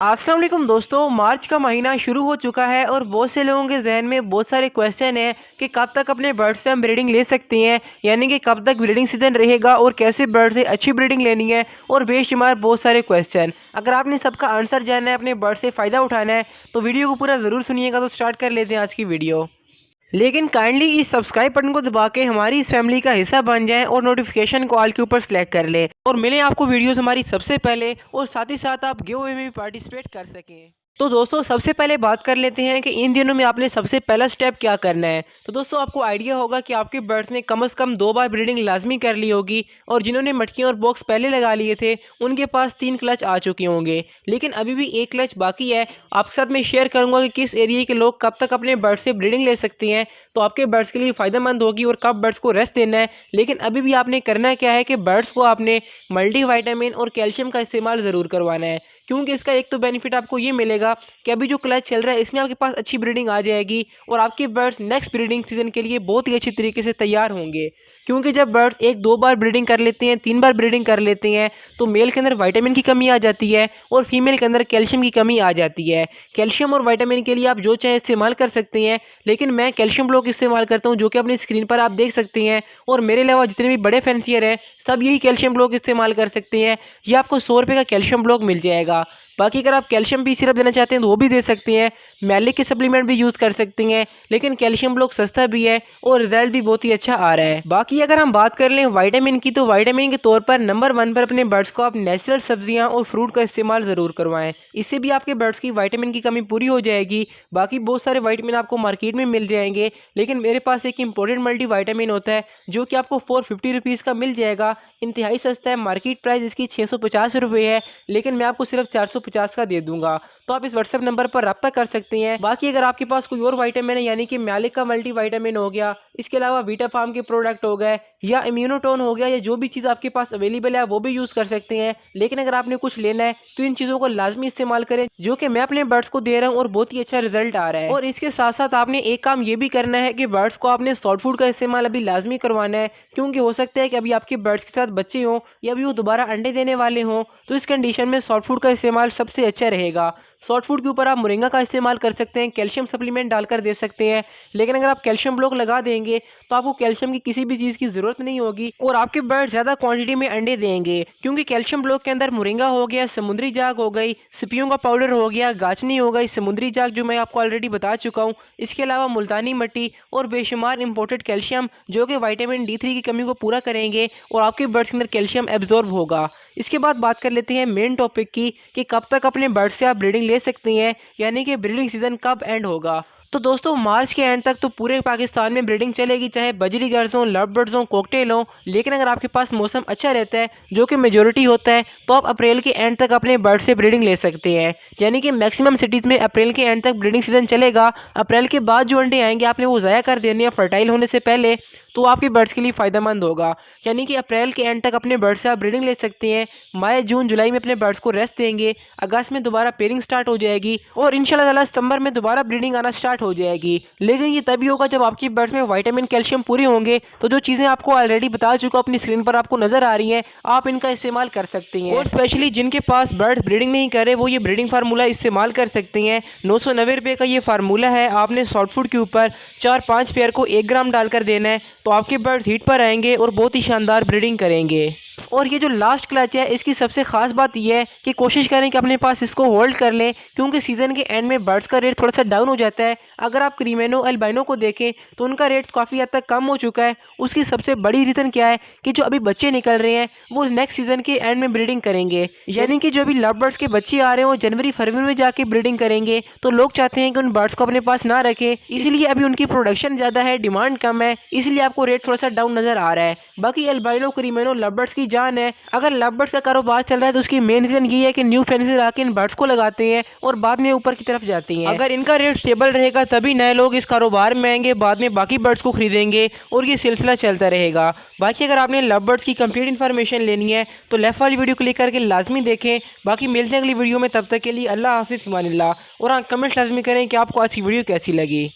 अस्सलाम वालेकुम दोस्तों, मार्च का महीना शुरू हो चुका है और बहुत से लोगों के जहन में बहुत सारे क्वेश्चन हैं कि कब तक अपने बर्ड से हम ब्रीडिंग ले सकते हैं, यानी कि कब तक ब्रीडिंग सीजन रहेगा और कैसे बर्ड से अच्छी ब्रीडिंग लेनी है और बेशुमार बहुत सारे क्वेश्चन। अगर आपने सबका आंसर जानना है, अपने बर्ड से फ़ायदा उठाना है तो वीडियो को पूरा ज़रूर सुनिएगा। तो स्टार्ट कर लेते हैं आज की वीडियो। लेकिन काइंडली इस सब्सक्राइब बटन को दबा के हमारी इस फैमिली का हिस्सा बन जाएं और नोटिफिकेशन को ऑल के ऊपर सेलेक्ट कर लें और मिलें आपको वीडियोस हमारी सबसे पहले, और साथ ही साथ आप गिव अवे में भी पार्टिसिपेट कर सकें। तो दोस्तों सबसे पहले बात कर लेते हैं कि इन दिनों में आपने सबसे पहला स्टेप क्या करना है। तो दोस्तों आपको आइडिया होगा कि आपके बर्ड्स ने कम से कम 2 बार ब्रीडिंग लाजमी कर ली होगी, और जिन्होंने मटकियाँ और बॉक्स पहले लगा लिए थे उनके पास 3 क्लच आ चुके होंगे, लेकिन अभी भी 1 क्लच बाकी है। आपके साथ मैं शेयर करूंगा कि किस एरिया के लोग कब तक अपने बर्ड से ब्रीडिंग ले सकते हैं, तो आपके बर्ड्स के लिए फ़ायदेमंद होगी, और कब बर्ड्स को रेस्ट देना है। लेकिन अभी भी आपने करना क्या है कि बर्ड्स को आपने मल्टीविटामिन और कैल्शियम का इस्तेमाल ज़रूर करवाना है, क्योंकि इसका एक तो बेनिफिट आपको ये मिलेगा कि अभी जो क्लच चल रहा है इसमें आपके पास अच्छी ब्रीडिंग आ जाएगी और आपके बर्ड्स नेक्स्ट ब्रीडिंग सीजन के लिए बहुत ही अच्छी तरीके से तैयार होंगे। क्योंकि जब बर्ड्स 1-2 बार ब्रीडिंग कर लेते हैं, 3 बार ब्रीडिंग कर लेते हैं, तो मेल के अंदर विटामिन की कमी आ जाती है और फीमेल के अंदर कैल्शियम की कमी आ जाती है। कैल्शियम और विटामिन के लिए आप जो चाहे इस्तेमाल कर सकते हैं, लेकिन मैं कैल्शियम ब्लॉक इस्तेमाल करता हूँ, जो कि अपनी स्क्रीन पर आप देख सकते हैं, और मेरे अलावा जितने भी बड़े फैंसियर हैं सब यही कैल्शियम ब्लॉक इस्तेमाल कर सकते हैं। ये आपको 100 रुपये का कैल्शियम ब्लॉक मिल जाएगा। बाकी अगर आप कैल्शियम भी सिरप देना चाहते हैं तो वो भी दे सकते हैं, मैलिक के सप्लीमेंट भी यूज़ कर सकते हैं, लेकिन कैल्शियम ब्लॉक सस्ता भी है और रिजल्ट भी बहुत ही अच्छा आ रहा है। बाकी अगर हम बात कर लें विटामिन की, तो विटामिन के तौर पर नंबर 1 पर अपने बर्ड्स को आप नेचुरल सब्जियां और फ्रूट का इस्तेमाल ज़रूर करवाएं। इससे भी आपके बर्ड्स की विटामिन की कमी पूरी हो जाएगी। बाकी बहुत सारे विटामिन आपको मार्केट में मिल जाएंगे, लेकिन मेरे पास एक इंपॉर्टेंट मल्टी विटामिन होता है जो कि आपको 450 रुपीज़ का मिल जाएगा। इंतहाई सस्ता है, मार्केट प्राइस इसकी 650 रुपये है, लेकिन मैं आपको सिर्फ 450 का दे दूंगा। तो आप इस व्हाट्सएप नंबर पर रब्ता कर सकते हैं। बाकी अगर आपके पास कोई और विटामिन है, यानी कि मैलिक का मल्टी विटामिन हो गया, इसके अलावा वीटा फार्म के प्रोडक्ट हो गए, या इम्यूनोटोन हो गया, या जो भी चीज़ आपके पास अवेलेबल है वो भी यूज़ कर सकते हैं। लेकिन अगर आपने कुछ लेना है तो इन चीज़ों को लाजमी इस्तेमाल करें, जो कि मैं अपने बर्ड्स को दे रहा हूँ और बहुत ही अच्छा रिजल्ट आ रहा है। और इसके साथ साथ आपने एक काम ये भी करना है कि बर्ड्स को आपने सॉफ्ट फूड का इस्तेमाल अभी लाजमी करवाना है, क्योंकि हो सकता है कि अभी आपके बर्ड्स के साथ बच्चे हों या अभी वो दोबारा अंडे देने वाले हों, तो इस कंडीशन में सॉफ्ट फूड का इस्तेमाल सबसे अच्छा रहेगा। सॉफ्ट फूड के ऊपर आप मोरिंगा का इस्तेमाल कर सकते हैं, कैल्शियम सप्लीमेंट डालकर दे सकते हैं। लेकिन अगर आप कैल्शियम ब्लॉक लगा देंगे तो आपको कैल्शियम की किसी भी चीज़ की ज़रूरत नहीं होगी और आपके बर्ड ज़्यादा क्वांटिटी में अंडे देंगे, क्योंकि कैल्शियम ब्लॉक के अंदर मोरिंगा हो गया, समुद्री जाग हो गई, सिपियों का पाउडर हो गया, गाचनी हो गई, समुद्री जाग जो मैं आपको ऑलरेडी बता चुका हूँ, इसके अलावा मुल्तानी मिट्टी और बेशुमार इंपोर्टेड कैल्शियम, जो कि विटामिन D3 की कमी को पूरा करेंगे और आपके बर्ड्स के अंदर कैल्शियम एब्जॉर्ब होगा। इसके बाद बात कर लेते हैं मेन टॉपिक की कि कब तक अपने बर्ड से आप ब्रीडिंग ले सकते हैं, यानी कि ब्रीडिंग सीजन कब एंड होगा। तो दोस्तों मार्च के एंड तक तो पूरे पाकिस्तान में ब्रीडिंग चलेगी, चाहे बजरी गर्ल्स हों, लव बर्ड्स हों, कॉकटेल हों। लेकिन अगर आपके पास मौसम अच्छा रहता है, जो कि मेजोरिटी होता है, तो आप अप्रैल के एंड तक अपने बर्ड से ब्रीडिंग ले सकते हैं। यानी कि मैक्सिमम सिटीज़ में अप्रैल के एंड तक ब्रीडिंग सीजन चलेगा। अप्रैल के बाद जो अंडे आएंगे आपने वो ज़ाया कर देने हैं फर्टाइल होने से पहले, तो आपके बर्ड्स के लिए फ़ायदेमंद होगा। यानी कि अप्रैल के एंड तक अपने बर्ड्स से आप ब्रीडिंग ले सकते हैं। मई, जून, जुलाई में अपने बर्ड्स को रेस्ट देंगे, अगस्त में दोबारा पेयरिंग स्टार्ट हो जाएगी और इंशाल्लाह ताला सितंबर में दोबारा ब्रीडिंग आना स्टार्ट हो जाएगी। लेकिन ये तभी होगा जब आपकी बर्ड्स में विटामिन कैल्शियम पूरे होंगे। तो जो चीज़ें आपको ऑलरेडी बता चुका अपनी स्क्रीन पर आपको नजर आ रही हैं, आप इनका इस्तेमाल कर सकते हैं। और स्पेशली जिनके पास बर्ड्स ब्रीडिंग नहीं करे वो ये ब्रीडिंग फार्मूला इस्तेमाल कर सकते हैं। 990 रुपये का ये फार्मूला है। आपने सॉफ्ट फूड के ऊपर 4-5 पेयर को 1 ग्राम डालकर देना है, तो आपके बर्ड्स हीट पर आएंगे और बहुत ही शानदार ब्रीडिंग करेंगे। और ये जो लास्ट क्लच है इसकी सबसे खास बात यह है कि कोशिश करें कि अपने पास इसको होल्ड कर लें, क्योंकि सीज़न के एंड में बर्ड्स का रेट थोड़ा सा डाउन हो जाता है। अगर आप क्रीमेनो अल्बाइनो को देखें तो उनका रेट काफ़ी हद तक कम हो चुका है। उसकी सबसे बड़ी रीज़न क्या है कि जो अभी बच्चे निकल रहे हैं वो नेक्स्ट सीज़न के एंड में ब्रीडिंग करेंगे, यानी कि जो अभी लव बर्ड्स के बच्चे आ रहे हैं वो जनवरी फरवरी में जाके ब्रीडिंग करेंगे। तो लोग चाहते हैं कि उन बर्ड्स को अपने पास ना रखें, इसलिए अभी उनकी प्रोडक्शन ज़्यादा है, डिमांड कम है, इसलिए आपको रेट थोड़ा सा डाउन नज़र आ रहा है। बाकी अल्बाइनो, क्रीमेनो लव बर्ड्स की जान है। अगर लव बर्ड्स का कारोबार चल रहा है तो उसकी मेन रीज़न ये है कि न्यू फैंसियर आके इन बर्ड्स को लगाते हैं और बाद में ऊपर की तरफ जाती हैं। अगर इनका रेट स्टेबल रहेगा तभी नए लोग इस कारोबार में आएंगे, बाद में बाकी बर्ड्स को खरीदेंगे और ये सिलसिला चलता रहेगा। बाकी अगर आपने लव बर्ड्स की कंप्लीट इन्फॉर्मेशन लेनी है तो लेफ्ट वाली वीडियो क्लिक करके लाजमी देखें। बाकी मिलते हैं अगली वीडियो में, तब तक के लिए अल्लाह हाफिज़, फ़िमानिल्लाह। और हाँ, कमेंट लाजमी करें कि आपको आज की वीडियो कैसी लगी।